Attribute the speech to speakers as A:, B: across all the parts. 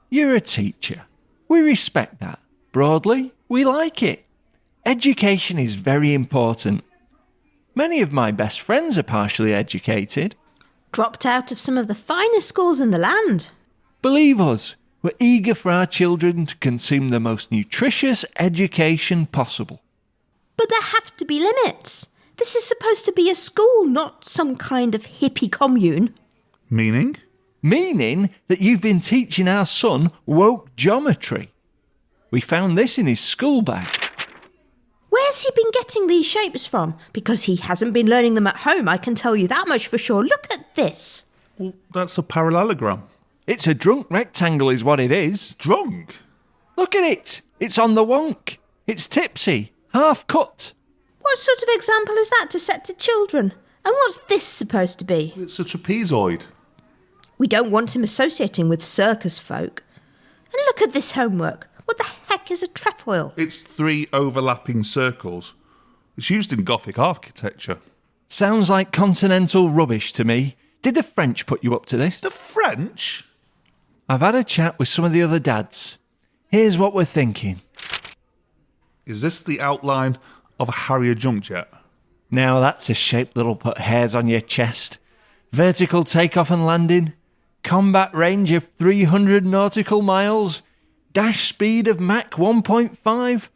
A: You're a teacher. We respect that. Broadly, we like it. Education is very important. Many of my best friends are partially educated.
B: Dropped out of some of the finest schools in the land.
A: Believe us, we're eager for our children to consume the most nutritious education possible.
B: But there have to be limits. This is supposed to be a school, not some kind of hippie commune.
C: Meaning?
A: Meaning that you've been teaching our son woke geometry. We found this in his school bag.
B: Where's he been getting these shapes from? Because he hasn't been learning them at home, I can tell you that much for sure. Look at this.
C: Well, that's a parallelogram.
A: It's a drunk rectangle is what it is.
C: Drunk?
A: Look at it. It's on the wonk. It's tipsy, half cut.
B: What sort of example is that to set to children? And what's this supposed to be?
C: It's a trapezoid.
B: We don't want him associating with circus folk. And look at this homework. What the heck is a trefoil?
C: It's 3 overlapping circles. It's used in Gothic architecture.
A: Sounds like continental rubbish to me. Did the French put you up to this?
C: The French?
A: I've had a chat with some of the other dads. Here's what we're thinking.
C: Is this the outline of a Harrier jump jet?
A: Now that's a shape that'll put hairs on your chest. Vertical takeoff and landing. Combat range of 300 nautical miles. Dash speed of Mach 1.5.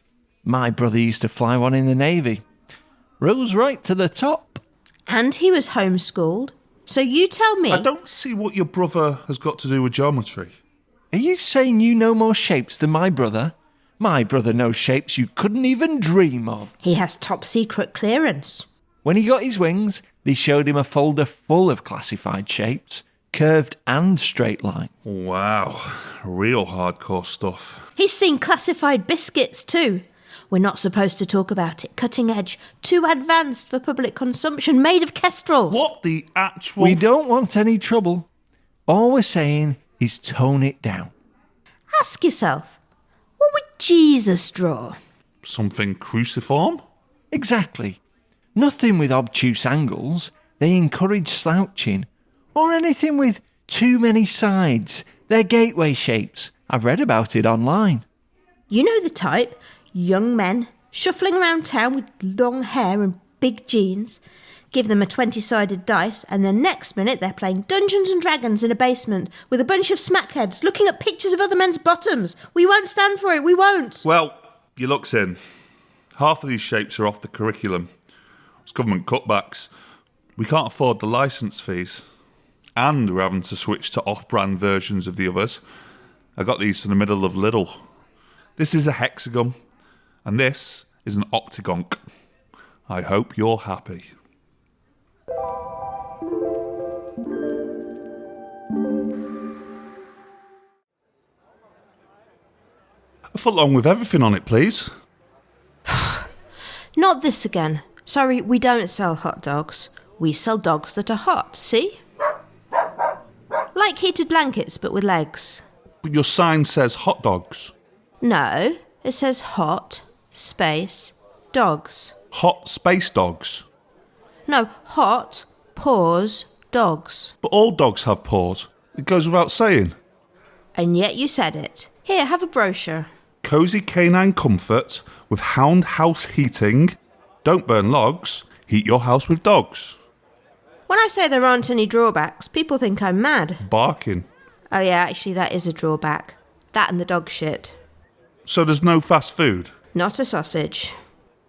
A: My brother used to fly one in the Navy. Rose right to the top.
B: And he was homeschooled. So you tell me...
C: I don't see what your brother has got to do with geometry.
A: Are you saying you know more shapes than my brother? My brother knows shapes you couldn't even dream of.
B: He has top secret clearance.
A: When he got his wings, they showed him a folder full of classified shapes, curved and straight lines.
C: Wow, real hardcore stuff.
B: He's seen classified biscuits too. We're not supposed to talk about it. Cutting edge, too advanced for public consumption, made of kestrels.
C: What the actual...
A: We don't want any trouble. All we're saying is tone it down.
B: Ask yourself, what would Jesus draw?
C: Something cruciform?
A: Exactly. Nothing with obtuse angles. They encourage slouching. Or anything with too many sides. They're gateway shapes. I've read about it online.
B: You know the type. Young men shuffling around town with long hair and big jeans. Give them a 20-sided dice and the next minute they're playing Dungeons and Dragons in a basement with a bunch of smackheads looking at pictures of other men's bottoms. We won't stand for it, we won't.
C: Well, your luck's in. Half of these shapes are off the curriculum. It's government cutbacks. We can't afford the licence fees. And we're having to switch to off-brand versions of the others. I got these from the middle of Lidl. This is a hexagon. And this is an octagonk. I hope you're happy. A foot long with everything on it, please.
B: Not this again. Sorry, we don't sell hot dogs. We sell dogs that are hot, see? Like heated blankets, but with legs.
C: But your sign says hot dogs.
B: No, it says hot, space, dogs.
C: Hot space dogs.
B: No, hot, pause, dogs.
C: But all dogs have paws. It goes without saying.
B: And yet you said it. Here, have a brochure.
C: Cosy canine comfort with hound house heating. Don't burn logs. Heat your house with dogs.
B: When I say there aren't any drawbacks, people think I'm mad.
C: Barking.
B: Oh yeah, actually that is a drawback. That and the dog shit.
C: So there's no fast food?
B: Not a sausage.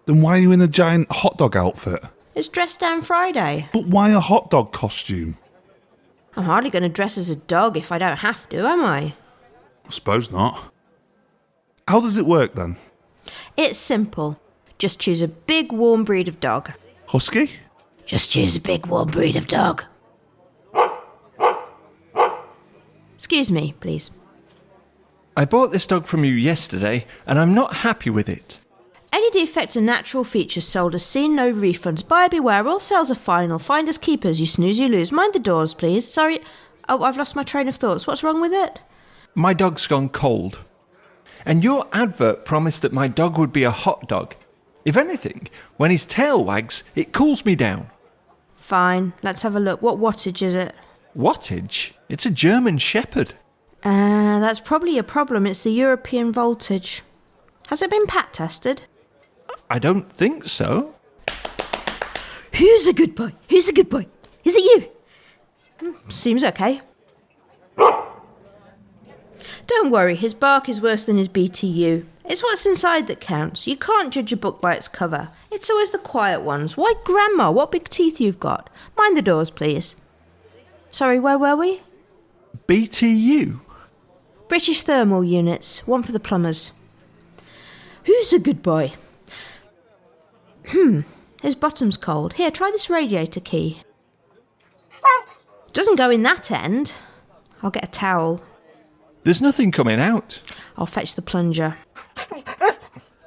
C: Then why are you in a giant hot dog outfit?
B: It's Dress Down Friday.
C: But why a hot dog costume?
B: I'm hardly going to dress as a dog if I don't have to, am I?
C: I suppose not. How does it work then?
B: It's simple. Just choose a big warm breed of dog.
C: Husky?
B: Just choose a big warm breed of dog. Excuse me, please.
A: I bought this dog from you yesterday and I'm not happy with it.
B: Any defects and natural features sold as seen, no refunds. Buyer beware, all sales are final. Finders keepers, you snooze, you lose. Mind the doors, please. Sorry. Oh, I've lost my train of thoughts. What's wrong with it?
A: My dog's gone cold. And your advert promised that my dog would be a hot dog. If anything, when his tail wags, it cools me down.
B: Fine, let's have a look. What wattage is it?
A: Wattage? It's a German Shepherd.
B: That's probably a problem. It's the European voltage. Has it been pat tested?
A: I don't think so.
B: Who's a good boy? Who's a good boy? Is it you? Seems okay. Don't worry, his bark is worse than his BTU. It's what's inside that counts. You can't judge a book by its cover. It's always the quiet ones. Why, Grandma, what big teeth you've got. Mind the doors, please. Sorry, where were we?
A: BTU?
B: British thermal units. One for the plumbers. Who's a good boy? His bottom's cold. Here, try this radiator key. Doesn't go in that end. I'll get a towel.
A: There's nothing coming out.
B: I'll fetch the plunger.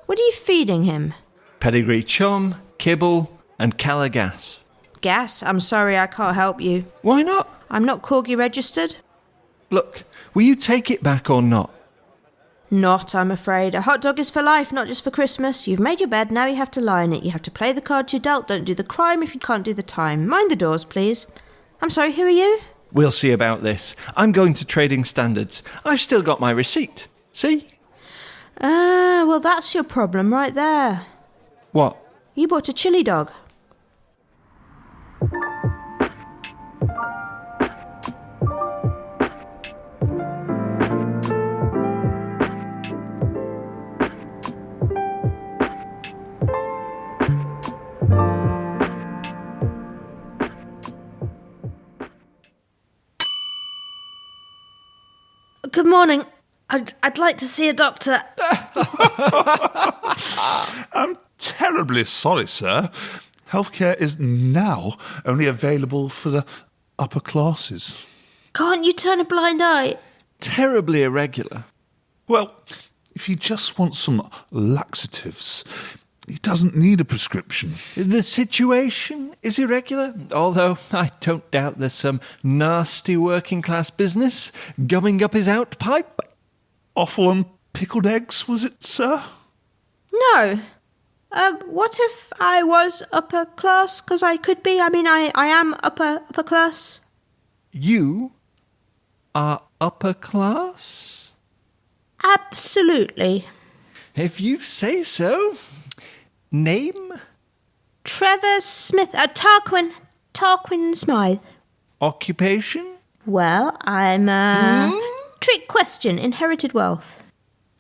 B: What are you feeding him?
A: Pedigree chum, kibble, and calagas.
B: Gas? I'm sorry, I can't help you.
A: Why not?
B: I'm not Corgi registered.
A: Look, will you take it back or not?
B: Not, I'm afraid. A hot dog is for life, not just for Christmas. You've made your bed, now you have to lie in it. You have to play the cards you dealt. Don't do the crime if you can't do the time. Mind the doors, please. I'm sorry, who are you?
A: We'll see about this. I'm going to Trading Standards. I've still got my receipt. See?
B: Well, that's your problem right there.
A: What?
B: You bought a chili dog. Good morning. I'd like to see a doctor.
C: I'm terribly sorry, sir. Healthcare is now only available for the upper classes.
B: Can't you turn a blind eye?
A: Terribly irregular.
C: Well, if he just wants some laxatives, he doesn't need a prescription.
A: The situation is irregular, although I don't doubt there's some nasty working class business gumming up his outpipe.
C: Offal and pickled eggs, was it, sir?
B: No. What if I was upper class? Because I could be. I mean, I am upper class.
A: You are upper class?
B: Absolutely.
A: If you say so. Name?
B: Trevor Smith. Tarquin Smythe.
A: Occupation?
B: Well, I'm Trick question. Inherited wealth.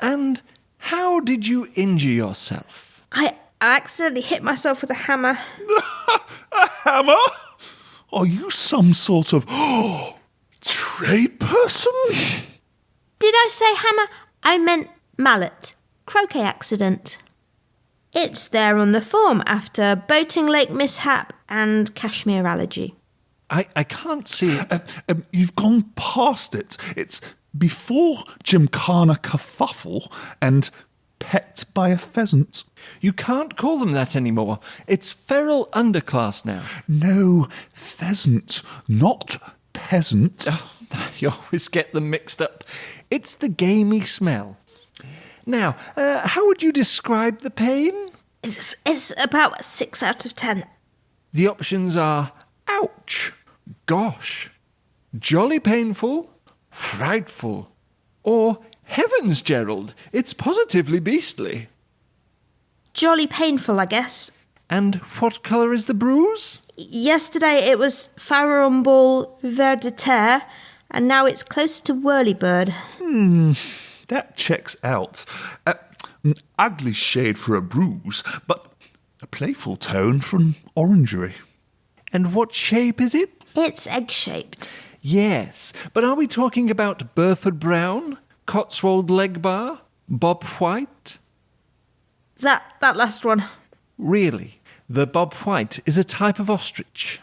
A: And how did you injure yourself?
B: I accidentally hit myself with a hammer.
C: A hammer? Are you some sort of trade person?
B: Did I say hammer? I meant mallet. Croquet accident. It's there on the form after boating lake mishap and cashmere allergy.
A: I can't see it.
C: You've gone past it. It's before Gymkhana kerfuffle and pet by a pheasant.
A: You can't call them that anymore. It's feral underclass now.
C: No, pheasant, not peasant.
A: You always get them mixed up. It's the gamey smell. Now, how would you describe the pain?
B: It's about 6 out of 10.
A: The options are ouch, gosh, jolly painful, frightful, or heavens, Gerald, it's positively beastly.
B: Jolly painful, I guess.
A: And what colour is the bruise?
B: Yesterday it was Faramball Verditer, and now it's closer to Whirlybird.
C: That checks out. An ugly shade for a bruise, but a playful tone for an orangery.
A: And what shape is it?
B: It's egg-shaped.
A: Yes, but are we talking about Burford Brown, Cotswold Leg Bar, Bob White?
B: That last one.
A: Really? The Bob White is a type of ostrich?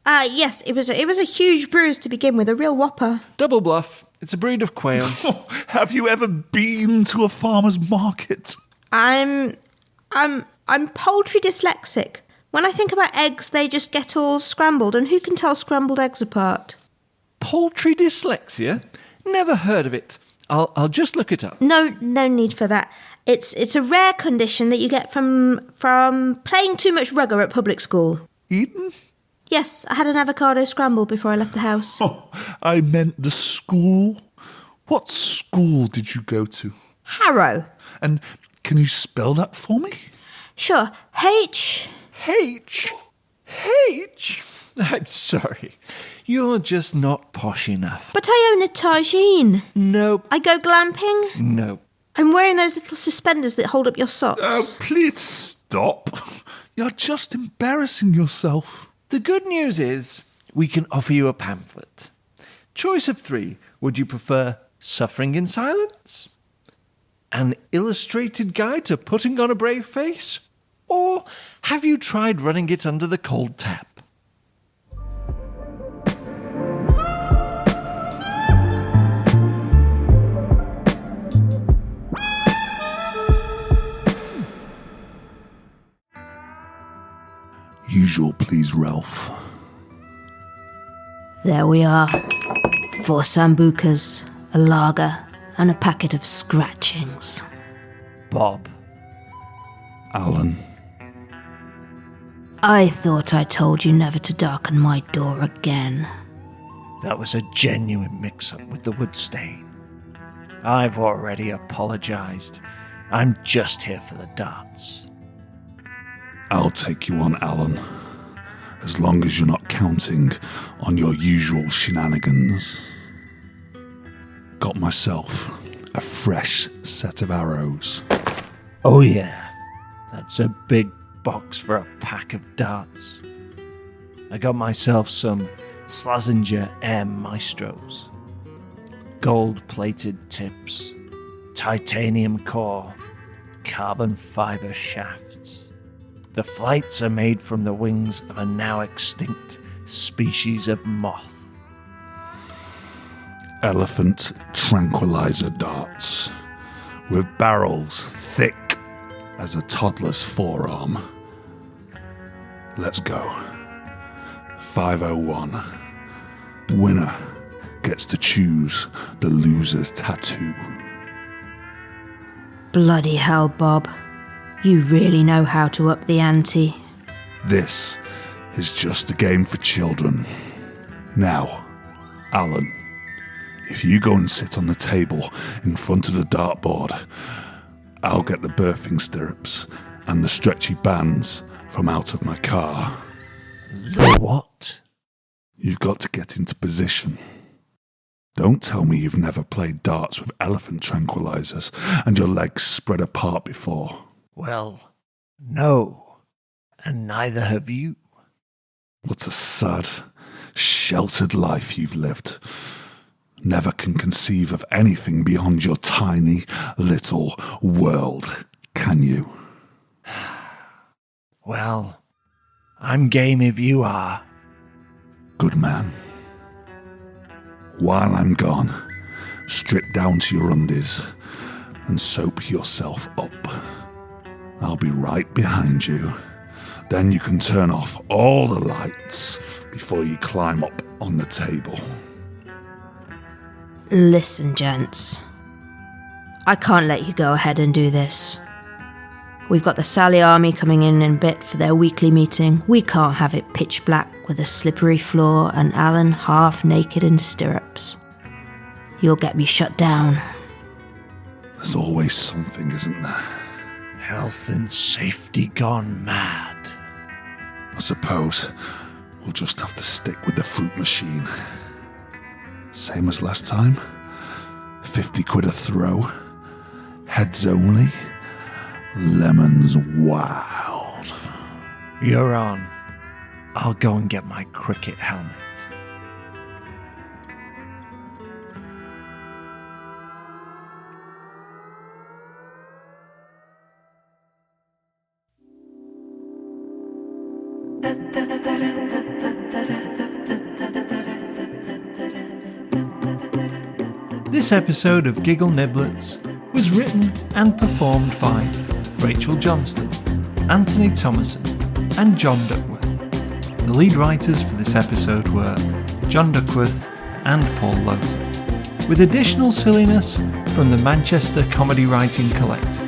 B: Yes, it was a huge bruise to begin with, a real whopper.
A: Double bluff. It's a breed of quail.
C: Have you ever been to a farmer's market?
B: I'm poultry dyslexic. When I think about eggs, they just get all scrambled, and who can tell scrambled eggs apart?
A: Poultry dyslexia? Never heard of it. I'll just look it up.
B: No need for that. It's a rare condition that you get from playing too much rugger at public school.
C: Eden?
B: Yes, I had an avocado scramble before I left the house.
C: Oh, I meant the school. What school did you go to?
B: Harrow.
C: And can you spell that for me?
B: Sure. H.
A: H? I'm sorry. You're just not posh enough.
B: But I own a tagine.
A: Nope.
B: I go glamping.
A: Nope.
B: I'm wearing those little suspenders that hold up your socks.
C: Please stop. You're just embarrassing yourself.
A: The good news is we can offer you a pamphlet. Choice of 3. Would you prefer Suffering in Silence? An illustrated guide to putting on a brave face? Or have you tried running it under the cold tap?
C: Usual, please, Ralph.
B: There we are. 4 sambucas, a lager, and a packet of scratchings.
A: Bob.
C: Alan.
B: I thought I told you never to darken my door again.
A: That was a genuine mix-up with the wood stain. I've already apologised. I'm just here for the darts.
C: I'll take you on, Alan. As long as you're not counting on your usual shenanigans. Got myself a fresh set of arrows.
A: Oh yeah, that's a big box for a pack of darts. I got myself some Slazenger Air Maestros. Gold-plated tips, titanium core, carbon fibre shafts. The flights are made from the wings of a now extinct species of moth.
C: Elephant tranquilizer darts, with barrels thick as a toddler's forearm. Let's go. 501. Winner gets to choose the loser's tattoo.
B: Bloody hell, Bob. You really know how to up the ante.
C: This is just a game for children. Now, Alan, if you go and sit on the table in front of the dartboard, I'll get the birthing stirrups and the stretchy bands from out of my car.
A: The what?
C: You've got to get into position. Don't tell me you've never played darts with elephant tranquilizers and your legs spread apart before.
A: Well, no, and neither have you.
C: What a sad, sheltered life you've lived. Never can conceive of anything beyond your tiny, little world, can you?
A: Well, I'm game if you are.
C: Good man. While I'm gone, strip down to your undies and soap yourself up. I'll be right behind you. Then you can turn off all the lights before you climb up on the table.
B: Listen, gents. I can't let you go ahead and do this. We've got the Sally Army coming in a bit for their weekly meeting. We can't have it pitch black with a slippery floor and Alan half naked in stirrups. You'll get me shut down.
C: There's always something, isn't there?
A: Health and safety gone mad.
C: I suppose we'll just have to stick with the fruit machine. Same as last time. 50 quid a throw. Heads only. Lemons wild.
A: You're on. I'll go and get my cricket helmet. This episode of Giggle Niblets was written and performed by Rachel Johnston, Anthony Thomason, and John Duckworth. The lead writers for this episode were John Duckworth and Paul Lowton, with additional silliness from the Manchester Comedy Writing Collective.